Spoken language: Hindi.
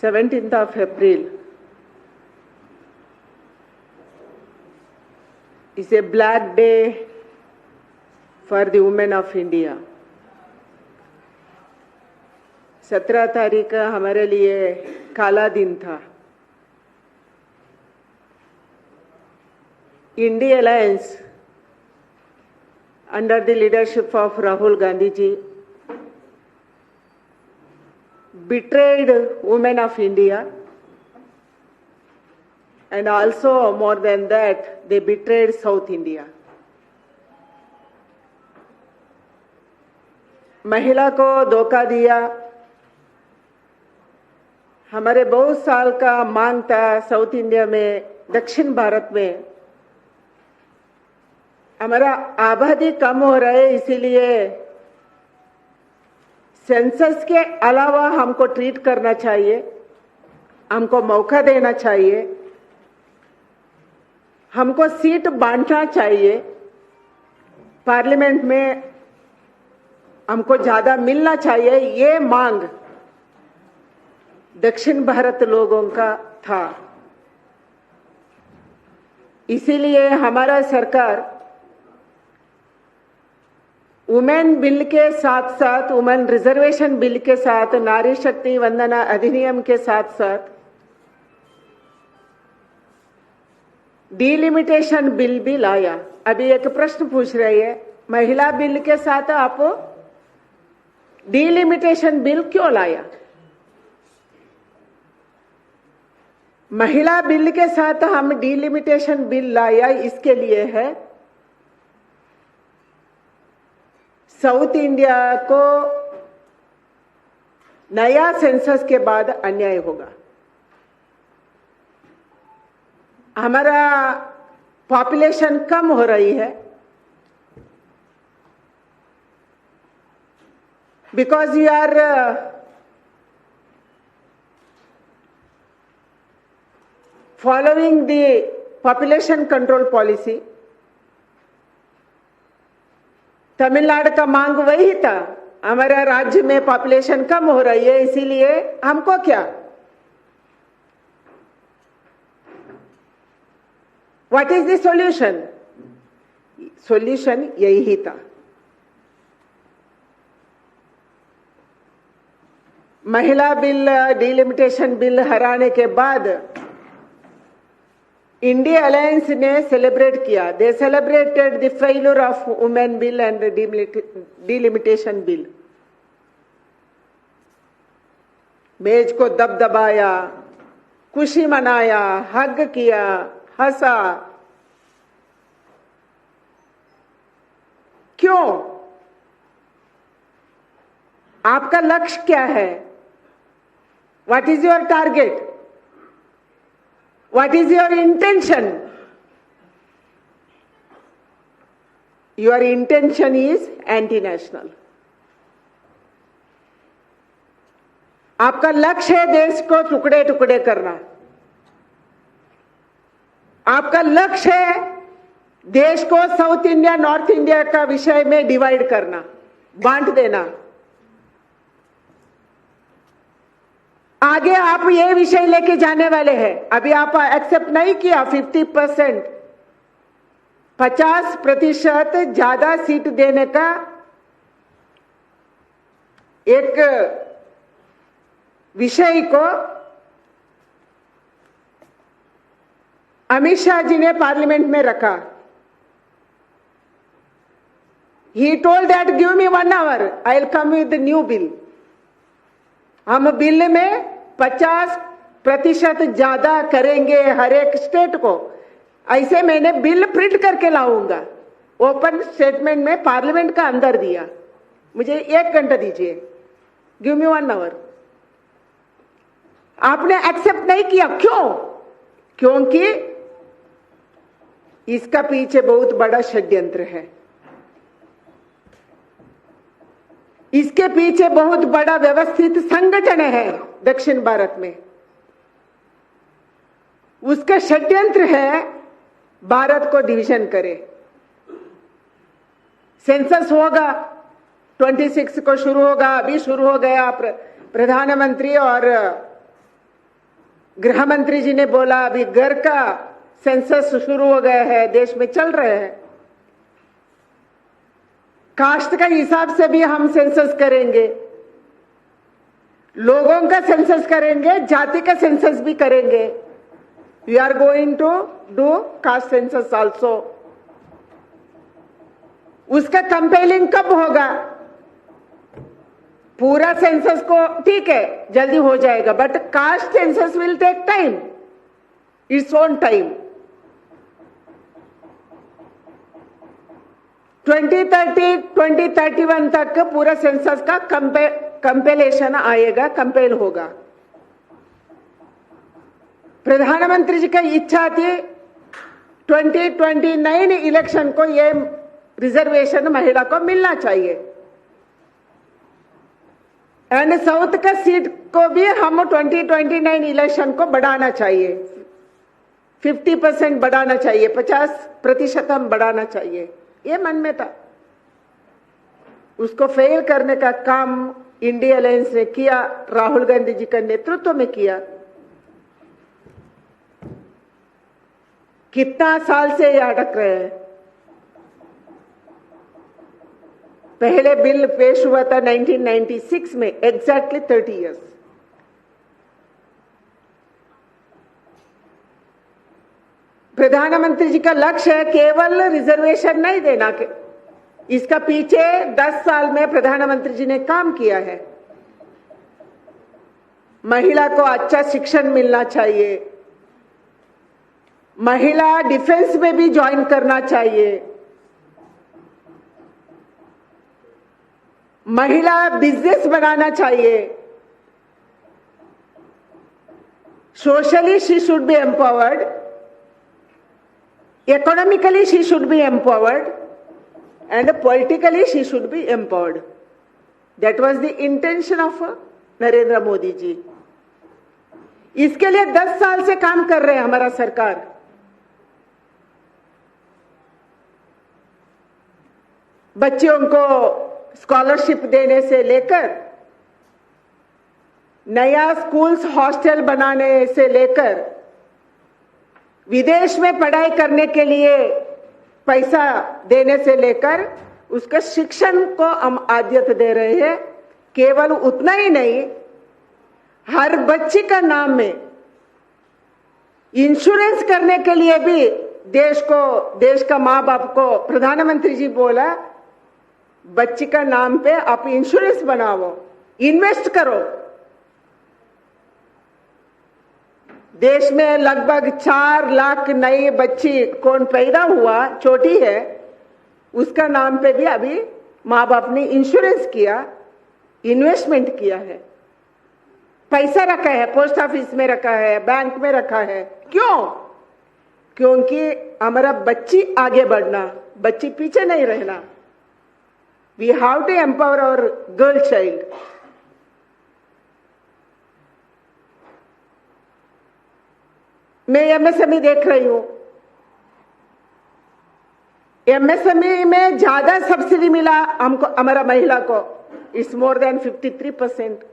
17th of April is a black day for the women of India. 17 तारीख हमारे लिए काला दिन था. India Alliance under the leadership of Rahul Gandhi ji betrayed women of India, and also more than that they betrayed South India. महिला को धोखा दिया. हमारे बहुत साल का मांग था साउथ इंडिया में, दक्षिण भारत में हमारा आबादी कम हो रहा है, इसीलिए सेंसस के अलावा हमको ट्रीट करना चाहिए, हमको मौका देना चाहिए, हमको सीट बांटना चाहिए, पार्लियामेंट में हमको ज्यादा मिलना चाहिए. ये मांग दक्षिण भारत लोगों का था. इसीलिए हमारा सरकार वुमेन बिल के साथ साथ, वुमेन रिजर्वेशन बिल के साथ, नारी शक्ति वंदना अधिनियम के साथ साथ डिलिमिटेशन बिल भी लाया. अभी एक प्रश्न पूछ रही है, महिला बिल के साथ आप डिलिमिटेशन बिल क्यों लाया? महिला बिल के साथ हम डिलिमिटेशन बिल लाया इसके लिए है, साउथ इंडिया को नया सेंसस के बाद अन्याय होगा. हमारा पॉपुलेशन कम हो रही है because we are following the population control policy. Tamil Nadu का मांग वही था, हमारा राज्य में पॉपुलेशन कम हो रही है, इसीलिए हमको क्या, what is the solution? Solution यही ही था. महिला बिल, डिलिमिटेशन बिल हराने के बाद इंडिया अलायंस ने सेलिब्रेट किया. दे celebrated the failure of women bill and delimitation bill. मेज को दबदबाया, खुशी मनाया, हग किया, हंसा. क्यों? आपका लक्ष्य क्या है? What is your target? What is your intention? Your intention is anti-national. आपका लक्ष्य है देश को टुकड़े टुकड़े करना. आपका लक्ष्य है देश को साउथ इंडिया, नॉर्थ इंडिया का विषय में डिवाइड करना, बांट देना. आगे आप ये विषय लेके जाने वाले हैं. अभी आप एक्सेप्ट नहीं किया 50%, 50% ज्यादा सीट देने का एक विषय को अमित शाह जी ने पार्लियामेंट में रखा. He told that give me 1 hour, I will come with new bill. हम बिल में 50% ज्यादा करेंगे हर एक स्टेट को. ऐसे मैंने बिल प्रिंट करके लाऊंगा. ओपन स्टेटमेंट में पार्लियामेंट का अंदर दिया. मुझे 1 घंटा दीजिए, गिव मी 1 hour. आपने एक्सेप्ट नहीं किया. क्यों? क्योंकि इसका पीछे बहुत बड़ा षड्यंत्र है. इसके पीछे बहुत बड़ा व्यवस्थित संगठन है दक्षिण भारत में. उसका षड्यंत्र है भारत को डिवीजन करे. सेंसस होगा 26 को शुरू होगा, अभी शुरू हो गया. प्रधानमंत्री और गृह मंत्री जी ने बोला अभी घर का सेंसस शुरू हो गया है, देश में चल रहे हैं। कास्ट का हिसाब से भी हम सेंसस करेंगे, लोगों का सेंसस करेंगे, जाति का सेंसस भी करेंगे। We are going to do caste census also. उसका कंपेलिंग कब होगा? पूरा सेंसस को ठीक है जल्दी हो जाएगा, but caste census will take time, it's own time. 2030 2031 तक पूरा सेंसस का कंपेलेशन आएगा, कंपेल होगा। प्रधानमंत्री जी की इच्छा थी 2029 इलेक्शन को ये रिजर्वेशन महिला को मिलना चाहिए, एंड साउथ का सीट को भी हम 2029 इलेक्शन को बढ़ाना चाहिए, 50% बढ़ाना चाहिए, 50% हम बढ़ाना चाहिए, ये मन में था। उसको फेल करने का काम इंडिया अलायंस ने किया, राहुल गांधी जी के नेतृत्व में किया। कितना साल से ये अटक रहे हैं। पहले बिल पेश हुआ था 1996 में, एग्जैक्टली 30 इयर्स। प्रधानमंत्री जी का लक्ष्य है केवल रिजर्वेशन नहीं देना के, इसका पीछे 10 साल में प्रधानमंत्री जी ने काम किया है। महिला को अच्छा शिक्षण मिलना चाहिए, महिला डिफेंस में भी ज्वाइन करना चाहिए, महिला बिजनेस बनाना चाहिए, socially she should be empowered, economically she should be empowered, and politically she should be empowered. That was the intention of Narendra Modi ji. इसके लिए 10 साल से काम कर रहे हैं हमारा सरकार। बच्चियों को स्कॉलरशिप देने से लेकर, नया स्कूल्स हॉस्टल बनाने से लेकर, विदेश में पढ़ाई करने के लिए पैसा देने से लेकर उसका शिक्षण को हम आद्यता दे रहे हैं। केवल उतना ही नहीं, हर बच्ची का नाम में इंश्योरेंस करने के लिए भी देश का माँ बाप को प्रधानमंत्री जी बोला, बच्ची का नाम पे आप इंश्योरेंस बनाओ, इन्वेस्ट करो। देश में लगभग 4 लाख नई बच्ची कौन पैदा हुआ, छोटी है, उसका नाम पे भी अभी माँ बाप ने इंश्योरेंस किया, इन्वेस्टमेंट किया है, पैसा रखा है, पोस्ट ऑफिस में रखा है, बैंक में रखा है। क्यों? क्योंकि हमारा बच्ची आगे बढ़ना, बच्ची पीछे नहीं रहना। We have to empower our girl child. मैं एमएसएमई देख रही हूं, एमएसएमई में ज्यादा सब्सिडी मिला हमको, हमारा महिला को, इट्स मोर देन 53%।